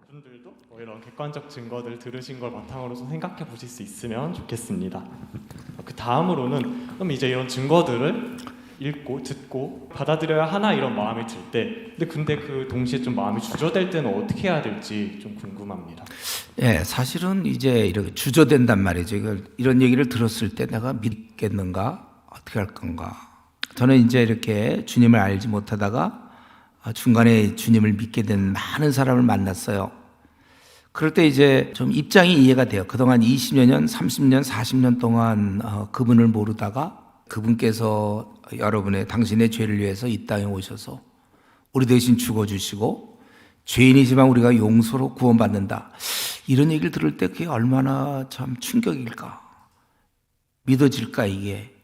분들도 이런 객관적 증거들 들으신 걸 바탕으로서 생각해 보실 수 있으면 좋겠습니다. 그 다음으로는 그럼 이제 이런 증거들을 읽고 듣고 받아들여야 하나 이런 마음이 들 때, 근데 그 동시에 좀 마음이 주저될 때는 어떻게 해야 될지 좀 궁금합니다. 예, 사실은 이제 이렇게 주저된단 말이죠. 이런 얘기를 들었을 때 내가 믿겠는가? 어떻게 할 건가? 저는 이제 이렇게 주님을 알지 못하다가 중간에 주님을 믿게 된 많은 사람을 만났어요. 그럴 때 이제 좀 입장이 이해가 돼요. 그동안 20여 년, 30년, 40년 동안 그분을 모르다가 그분께서 당신의 죄를 위해서 이 땅에 오셔서 우리 대신 죽어주시고 죄인이지만 우리가 용서로 구원받는다. 이런 얘기를 들을 때 그게 얼마나 참 충격일까. 믿어질까 이게.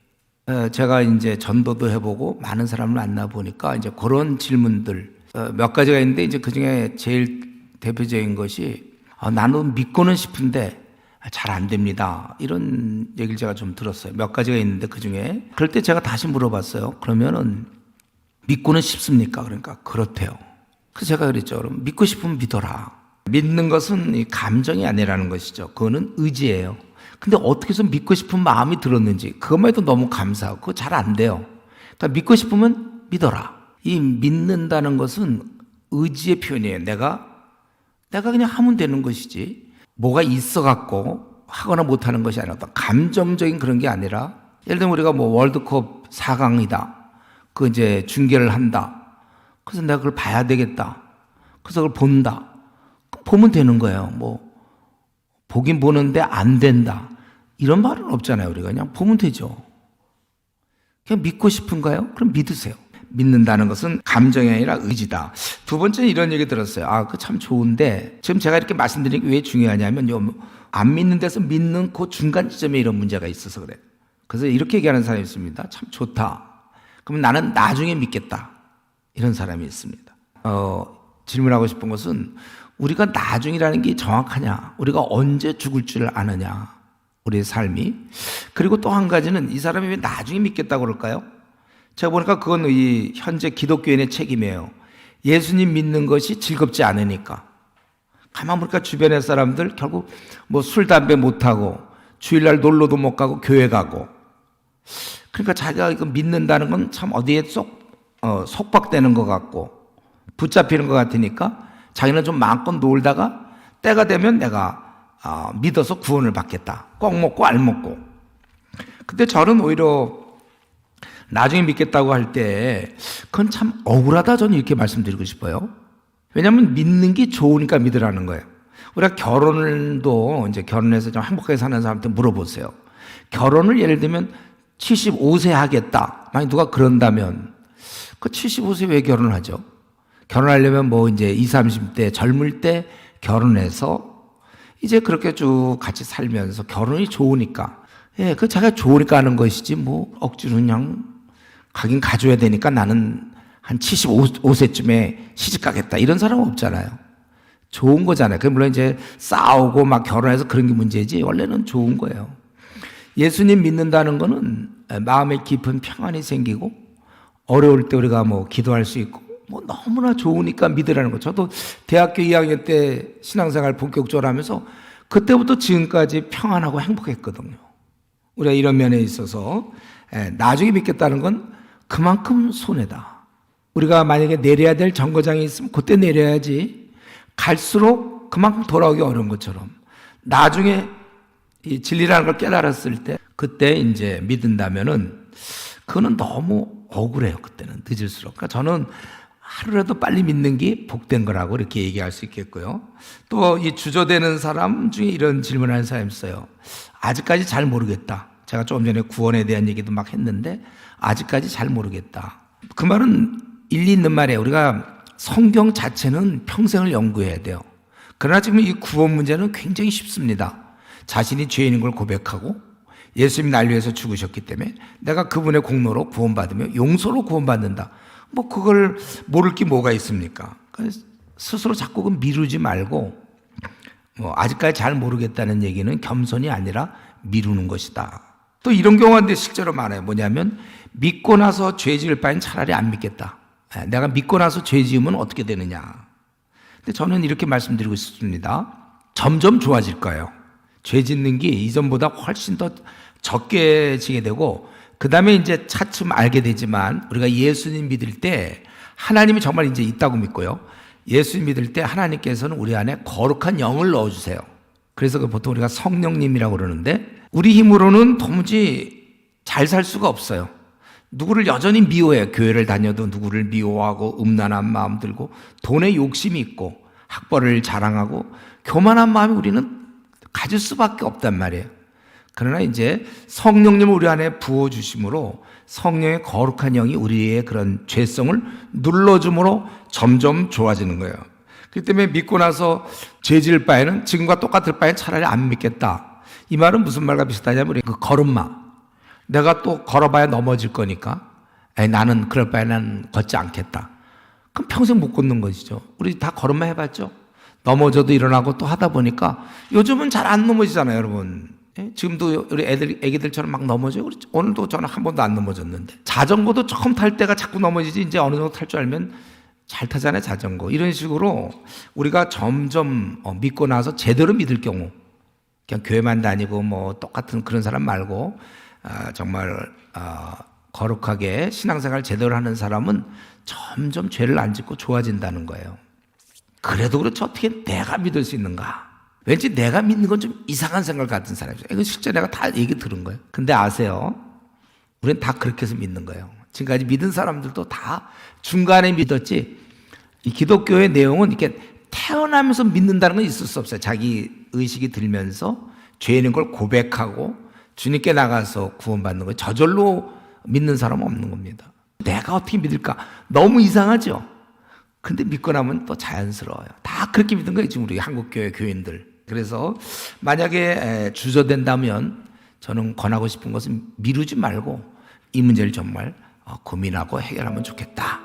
제가 이제 전도도 해보고 많은 사람을 만나보니까 이제 그런 질문들 몇 가지가 있는데 이제 그 중에 제일 대표적인 것이 나는 믿고는 싶은데 잘 안 됩니다. 이런 얘기를 제가 좀 들었어요. 몇 가지가 있는데 그 중에 그럴 때 제가 다시 물어봤어요. 그러면은 믿고는 싶습니까? 그러니까 그렇대요. 그래서 제가 그랬죠. 그럼 믿고 싶으면 믿어라. 믿는 것은 이 감정이 아니라는 것이죠. 그거는 의지예요. 근데 어떻게 해서 믿고 싶은 마음이 들었는지 그것만 해도 너무 감사하고 그거 잘 안 돼요. 그러니까 믿고 싶으면 믿어라. 이 믿는다는 것은 의지의 표현이에요. 내가 그냥 하면 되는 것이지 뭐가 있어갖고 하거나 못하는 것이 아니라 감정적인 그런 게 아니라 예를 들면 우리가 뭐 월드컵 4강이다. 그 이제 중계를 한다. 그래서 내가 그걸 봐야 되겠다. 그래서 그걸 본다. 보면 되는 거예요. 뭐 보긴 보는데 안 된다. 이런 말은 없잖아요. 우리가 그냥 보면 되죠. 그냥 믿고 싶은가요? 그럼 믿으세요. 믿는다는 것은 감정이 아니라 의지다. 두 번째는 이런 얘기 들었어요. 그 참 좋은데 지금 제가 이렇게 말씀드리는 게 왜 중요하냐면 안 믿는 데서 믿는 그 중간 지점에 이런 문제가 있어서 그래요. 그래서 이렇게 얘기하는 사람이 있습니다. 참 좋다. 그럼 나는 나중에 믿겠다. 이런 사람이 있습니다. 질문하고 싶은 것은 우리가 나중이라는 게 정확하냐? 우리가 언제 죽을 줄 아느냐? 우리의 삶이. 그리고 또 한 가지는 이 사람이 왜 나중에 믿겠다고 그럴까요? 제가 보니까 그건 이 현재 기독교인의 책임이에요. 예수님 믿는 것이 즐겁지 않으니까. 가만 보니까 주변의 사람들 결국 뭐 술, 담배 못하고 주일날 놀러도 못 가고 교회 가고. 그러니까 자기가 이거 믿는다는 건 참 어디에 속박되는 것 같고 붙잡히는 것 같으니까 자기는 좀 마음껏 놀다가 때가 되면 내가 믿어서 구원을 받겠다. 꼭 먹고 알 먹고. 근데 저는 오히려 나중에 믿겠다고 할 때 그건 참 억울하다 저는 이렇게 말씀드리고 싶어요. 왜냐하면 믿는 게 좋으니까 믿으라는 거예요. 우리가 결혼도 이제 결혼해서 좀 행복하게 사는 사람한테 물어보세요. 결혼을 예를 들면 75세 하겠다. 만약 누가 그런다면 그 75세 왜 결혼을 하죠? 결혼하려면 뭐 이제 20, 30대 젊을 때 결혼해서 이제 그렇게 쭉 같이 살면서 결혼이 좋으니까 그 자기가 좋으니까 하는 것이지 뭐 억지로 그냥 가긴 가줘야 되니까 나는 한 75세쯤에 시집 가겠다 이런 사람은 없잖아요. 좋은 거잖아요. 물론 이제 싸우고 막 결혼해서 그런 게 문제지 원래는 좋은 거예요. 예수님 믿는다는 거는 마음에 깊은 평안이 생기고 어려울 때 우리가 뭐 기도할 수 있고 뭐 너무나 좋으니까 믿으라는 거. 저도 대학교 2학년 때 신앙생활 본격적으로 하면서 그때부터 지금까지 평안하고 행복했거든요. 우리가 이런 면에 있어서 나중에 믿겠다는 건 그만큼 손해다. 우리가 만약에 내려야 될 정거장이 있으면 그때 내려야지. 갈수록 그만큼 돌아오기 어려운 것처럼 나중에 이 진리라는 걸 깨달았을 때 그때 이제 믿는다면은 그거는 너무 억울해요. 그때는 늦을수록. 그러니까 저는 하루라도 빨리 믿는 게 복된 거라고 이렇게 얘기할 수 있겠고요. 또 이 주저되는 사람 중에 이런 질문을 하는 사람이 있어요. 아직까지 잘 모르겠다. 제가 조금 전에 구원에 대한 얘기도 막 했는데 아직까지 잘 모르겠다. 그 말은 일리 있는 말이에요. 우리가 성경 자체는 평생을 연구해야 돼요. 그러나 지금 이 구원 문제는 굉장히 쉽습니다. 자신이 죄인인 걸 고백하고 예수님이 날 위해서 죽으셨기 때문에 내가 그분의 공로로 구원받으며 용서로 구원받는다. 뭐 그걸 모를 게 뭐가 있습니까? 스스로 자꾸 미루지 말고 아직까지 잘 모르겠다는 얘기는 겸손이 아니라 미루는 것이다. 또 이런 경우가 실제로 많아요. 뭐냐면 믿고 나서 죄 지을 바엔 차라리 안 믿겠다. 내가 믿고 나서 죄 지으면 어떻게 되느냐. 근데 저는 이렇게 말씀드리고 싶습니다. 점점 좋아질 거예요. 죄 짓는 게 이전보다 훨씬 더 적게 지게 되고, 그 다음에 이제 차츰 알게 되지만, 우리가 예수님 믿을 때 하나님이 정말 이제 있다고 믿고요. 예수님 믿을 때 하나님께서는 우리 안에 거룩한 영을 넣어주세요. 그래서 보통 우리가 성령님이라고 그러는데, 우리 힘으로는 도무지 잘 살 수가 없어요. 누구를 여전히 미워해요. 교회를 다녀도 누구를 미워하고 음란한 마음 들고 돈에 욕심이 있고 학벌을 자랑하고 교만한 마음이 우리는 가질 수밖에 없단 말이에요. 그러나 이제 성령님을 우리 안에 부어주심으로 성령의 거룩한 영이 우리의 그런 죄성을 눌러줌으로 점점 좋아지는 거예요. 그렇기 때문에 믿고 나서 죄 지을 바에는 지금과 똑같을 바에 차라리 안 믿겠다. 이 말은 무슨 말과 비슷하냐면 우리 그 걸음마. 내가 또 걸어봐야 넘어질 거니까 나는 그럴 바에는 걷지 않겠다. 그럼 평생 못 걷는 것이죠. 우리 다 걸음마 해봤죠? 넘어져도 일어나고 또 하다 보니까 요즘은 잘 안 넘어지잖아요, 여러분. 지금도 우리 애기들처럼 막 넘어져요. 오늘도 저는 한 번도 안 넘어졌는데. 자전거도 처음 탈 때가 자꾸 넘어지지 이제 어느 정도 탈 줄 알면 잘 타잖아요, 자전거. 이런 식으로 우리가 점점 믿고 나서 제대로 믿을 경우, 그냥 교회만 다니고 뭐 똑같은 그런 사람 말고 정말 거룩하게 신앙생활 제대로 하는 사람은 점점 죄를 안 짓고 좋아진다는 거예요. 그래도 그렇지 어떻게 내가 믿을 수 있는가? 왠지 내가 믿는 건 좀 이상한 생각 같은 사람이죠. 이거 실제 내가 다 얘기 들은 거예요. 근데 아세요? 우리는 다 그렇게 해서 믿는 거예요. 지금까지 믿은 사람들도 다 중간에 믿었지. 이 기독교의 내용은 이렇게 태어나면서 믿는다는 건 있을 수 없어요. 자기 의식이 들면서 죄 있는 걸 고백하고 주님께 나가서 구원받는 거예요. 저절로 믿는 사람은 없는 겁니다. 내가 어떻게 믿을까? 너무 이상하죠? 근데 믿고 나면 또 자연스러워요. 다 그렇게 믿는 거예요, 지금 우리 한국교회 교인들. 그래서 만약에 주저된다면 저는 권하고 싶은 것은 미루지 말고 이 문제를 정말 고민하고 해결하면 좋겠다.